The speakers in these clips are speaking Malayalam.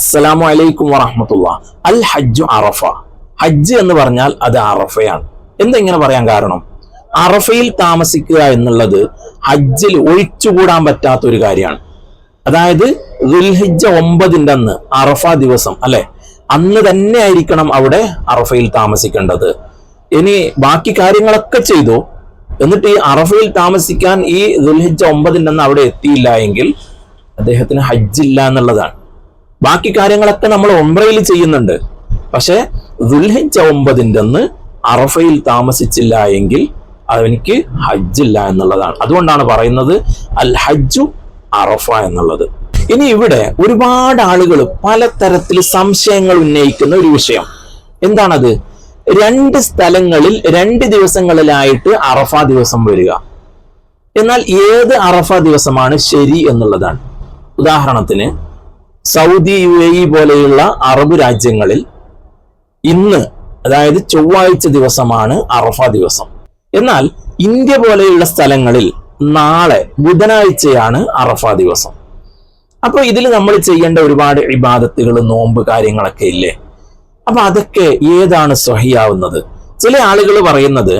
അസ്സലാമു അലൈക്കും വറഹ്മത്തുള്ളാഹ്. അൽ ഹജ്ജു അറഫ. ഹജ്ജ് എന്ന് പറഞ്ഞാൽ അത് അറഫയാണ്. എന്തെങ്ങനെ പറയാൻ കാരണം? അറഫയിൽ താമസിക്കുക എന്നുള്ളത് ഹജ്ജിൽ ഒഴിച്ചുകൂടാൻ പറ്റാത്ത ഒരു കാര്യമാണ്. അതായത് ദുൽഹിജ്ജ 9 അന്ന് അറഫ ദിവസം അല്ലെ, അന്ന് തന്നെ ആയിരിക്കണം അവിടെ അറഫയിൽ താമസിക്കേണ്ടത്. ഇനി ബാക്കി കാര്യങ്ങളൊക്കെ ചെയ്തു, എന്നിട്ട് ഈ അറഫയിൽ താമസിക്കാൻ ഈ ദുൽഹിജ്ജ 9 അന്ന് അവിടെ എത്തിയില്ല എങ്കിൽ അദ്ദേഹത്തിന് ഹജ്ജില്ല എന്നുള്ളതാണ്. ബാക്കി കാര്യങ്ങളൊക്കെ നമ്മൾ ഉംറയിൽ ചെയ്യുന്നുണ്ട്, പക്ഷെ ദുൽഹിജ്ജ 9 അന്ന് അറഫയിൽ താമസിച്ചില്ല എങ്കിൽ അവനിക്ക് ഹജ്ജില്ല എന്നുള്ളതാണ്. അതുകൊണ്ടാണ് പറയുന്നത് അൽ ഹജ്ജു അറഫ എന്നുള്ളത്. ഇനി ഇവിടെ ഒരുപാട് ആളുകൾ പലതരത്തിൽ സംശയങ്ങൾ ഉന്നയിക്കുന്ന ഒരു വിഷയം എന്താണത്? 2 സ്ഥലങ്ങളിൽ 2 ദിവസങ്ങളിലായിട്ട് അറഫ ദിവസം വരിക. എന്നാൽ ഏത് അറഫ ദിവസമാണ് ശരി എന്നുള്ളതാണ്. ഉദാഹരണത്തിന് സൗദി, UAE പോലെയുള്ള അറബ് രാജ്യങ്ങളിൽ ഇന്ന്, അതായത് ചൊവ്വാഴ്ച ദിവസമാണ് അറഫ ദിവസം. എന്നാൽ ഇന്ത്യ പോലെയുള്ള സ്ഥലങ്ങളിൽ നാളെ ബുധനാഴ്ചയാണ് അറഫ ദിവസം. അപ്പൊ ഇതിൽ നമ്മൾ ചെയ്യേണ്ട ഒരുപാട് ഇബാദത്തുകൾ, നോമ്പ് കാര്യങ്ങളൊക്കെ ഇല്ലേ? അപ്പൊ അതൊക്കെ ഏതാണ് സ്വഹിയാവുന്നത്? ചില ആളുകൾ പറയുന്നത്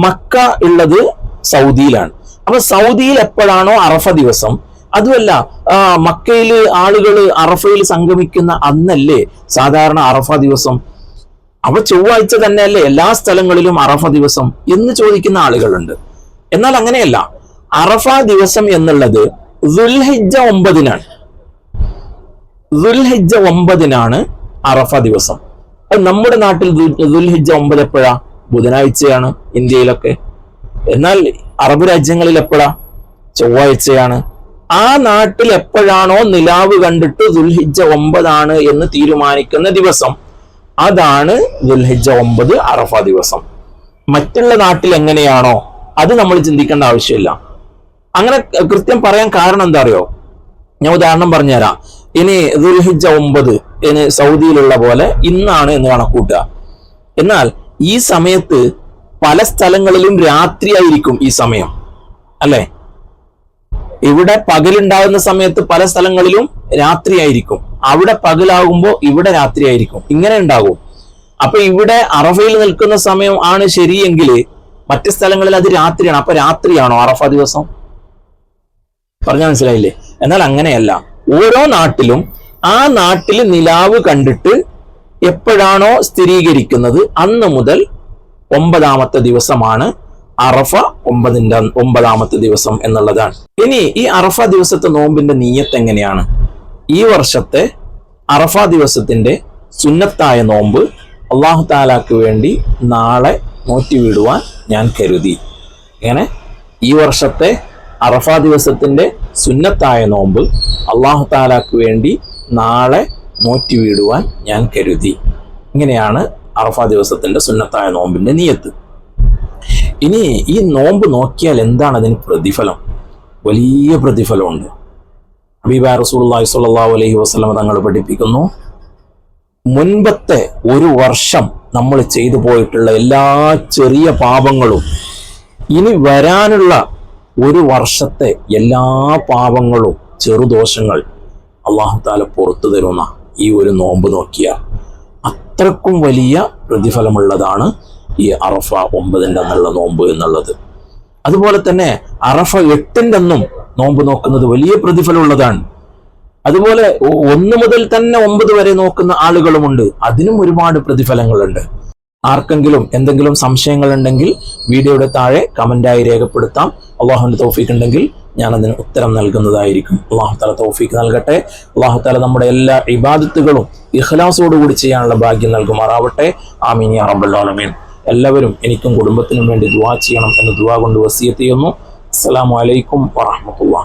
മക്ക ഉള്ളത് സൗദിയിലാണ്, അപ്പൊ സൗദിയിൽ എപ്പോഴാണോ അറഫ ദിവസം, അതുമല്ല മക്കയിൽ ആളുകൾ അറഫയിൽ സംഗമിക്കുന്ന അന്നല്ലേ സാധാരണ അറഫ ദിവസം, അപ്പൊ ചൊവ്വാഴ്ച തന്നെയല്ലേ എല്ലാ സ്ഥലങ്ങളിലും അറഫ ദിവസം എന്ന് ചോദിക്കുന്ന ആളുകളുണ്ട്. എന്നാൽ അങ്ങനെയല്ല. അറഫ ദിവസം എന്നുള്ളത് ദുൽഹിജ്ജ 9-നാണ്. ദുൽഹിജ്ജ 9-നാണ് അറഫ ദിവസം. നമ്മുടെ നാട്ടിൽ ദുൽഹിജ്ജ 9 എപ്പോഴാ? ബുധനാഴ്ചയാണ് ഇന്ത്യയിലൊക്കെ. എന്നാൽ അറബ് രാജ്യങ്ങളിൽ എപ്പോഴാ? ചൊവ്വാഴ്ചയാണ്. ആ നാട്ടിൽ എപ്പോഴാണോ നിലാവ് കണ്ടിട്ട് ദുൽഹിജ്ജ 9 എന്ന് തീരുമാനിക്കുന്ന ദിവസം, അതാണ് ദുൽഹിജ്ജ 9 അറഫ ദിവസം. മറ്റുള്ള നാട്ടിൽ എങ്ങനെയാണോ അത് നമ്മൾ ചിന്തിക്കേണ്ട ആവശ്യമില്ല. അങ്ങനെ കൃത്യം പറയാൻ കാരണം എന്താ അറിയോ? ഞാൻ ഉദാഹരണം പറഞ്ഞുതരാം. ഇനി ദുൽഹിജ്ജ 9 ഇനി സൗദിയിലുള്ള പോലെ ഇന്നാണ് എന്ന് കണക്കൂട്ടുക. എന്നാൽ ഈ സമയത്ത് പല സ്ഥലങ്ങളിലും രാത്രിയായിരിക്കും ഈ സമയം അല്ലെ. ഇവിടെ പകലുണ്ടാകുന്ന സമയത്ത് പല സ്ഥലങ്ങളിലും രാത്രിയായിരിക്കും, അവിടെ പകലാകുമ്പോൾ ഇവിടെ രാത്രിയായിരിക്കും, ഇങ്ങനെ ഉണ്ടാകും. അപ്പൊ ഇവിടെ അറഫയിൽ നിൽക്കുന്ന സമയം ആണ് ശരിയെങ്കിൽ മറ്റു സ്ഥലങ്ങളിൽ അത് രാത്രിയാണ്. അപ്പൊ രാത്രിയാണോ അറഫ ദിവസം? പറഞ്ഞാൽ മനസ്സിലായില്ലേ? എന്നാൽ അങ്ങനെയല്ല. ഓരോ നാട്ടിലും ആ നാട്ടിൽ നിലാവ് കണ്ടിട്ട് എപ്പോഴാണോ സ്ഥിരീകരിക്കുന്നത് അന്ന് മുതൽ 9-ാമത്തെ ദിവസമാണ് അറഫ 9-ാമത്തെ ദിവസം എന്നുള്ളതാണ്. ഇനി ഈ അറഫ ദിവസത്തെ നോമ്പിന്റെ നിയ്യത്ത് എങ്ങനെയാണ്? ഈ വർഷത്തെ അറഫ ദിവസത്തിന്റെ സുന്നത്തായ നോമ്പ് അല്ലാഹു തആലാക്ക് വേണ്ടി നാളെ നോറ്റുവിടുവാൻ ഞാൻ കരുതി. ഇങ്ങനെ ഈ വർഷത്തെ അറഫ ദിവസത്തിന്റെ സുന്നത്തായ നോമ്പ് അല്ലാഹു തആലാക്ക് വേണ്ടി നാളെ നോറ്റുവിടുവാൻ ഞാൻ കരുതി. ഇങ്ങനെയാണ് അറഫ ദിവസത്തിന്റെ സുന്നത്തായ നോമ്പിന്റെ നിയ്യത്ത്. ഇനി ഈ നോമ്പ് നോക്കിയാൽ എന്താണ് അതിന് പ്രതിഫലം? വലിയ പ്രതിഫലമുണ്ട്. ഹബീബായ റസൂലുള്ളാഹി സ്വല്ലല്ലാഹു അലൈഹി വസല്ലം തങ്ങൾ പഠിപ്പിക്കുന്നു, മുൻപത്തെ ഒരു വർഷം നമ്മൾ ചെയ്തു പോയിട്ടുള്ള എല്ലാ ചെറിയ പാപങ്ങളും ഇനി വരാനുള്ള ഒരു വർഷത്തെ എല്ലാ പാപങ്ങളും, ചെറുദോഷങ്ങൾ അല്ലാഹു തആല പുറത്തു തരുന്ന ഈ ഒരു നോമ്പ് നോക്കിയാൽ അത്രക്കും വലിയ പ്രതിഫലമുള്ളതാണ് ഈ അറഫ 9 അന്നുള്ള നോമ്പ് എന്നുള്ളത്. അതുപോലെ തന്നെ അറഫ 8 അന്നും നോമ്പ് നോക്കുന്നത് വലിയ പ്രതിഫലമുള്ളതാണ്. അതുപോലെ 1 മുതൽ തന്നെ 9 വരെ നോക്കുന്ന ആളുകളുമുണ്ട്, അതിനും ഒരുപാട് പ്രതിഫലങ്ങളുണ്ട്. ആർക്കെങ്കിലും എന്തെങ്കിലും സംശയങ്ങൾ ഉണ്ടെങ്കിൽ വീഡിയോയുടെ താഴെ കമന്റായി രേഖപ്പെടുത്താം. അള്ളാഹുവിന്റെ തൗഫീഖ് ഉണ്ടെങ്കിൽ ഞാൻ അതിന് ഉത്തരം നൽകുന്നതായിരിക്കും. അള്ളാഹു തആല തൗഫീഖ് നൽകട്ടെ. അള്ളാഹു തആല നമ്മുടെ എല്ലാ ഇബാദത്തുകളും ഇഖ്ലാസോടുകൂടി ചെയ്യാനുള്ള ഭാഗ്യം നൽകുമാറാവട്ടെ. ആമീൻ യാ റബ്ബൽ ആലമീൻ. എല്ലാവരും എനിക്കും കുടുംബത്തിനും വേണ്ടി ദുആ ചെയ്യണം എന്ന് ദുആ കൊണ്ട് വസിയത്ത് ചെയ്യുന്നു. അസ്സലാമു അലൈക്കും വറഹ്മത്തുള്ളാഹി.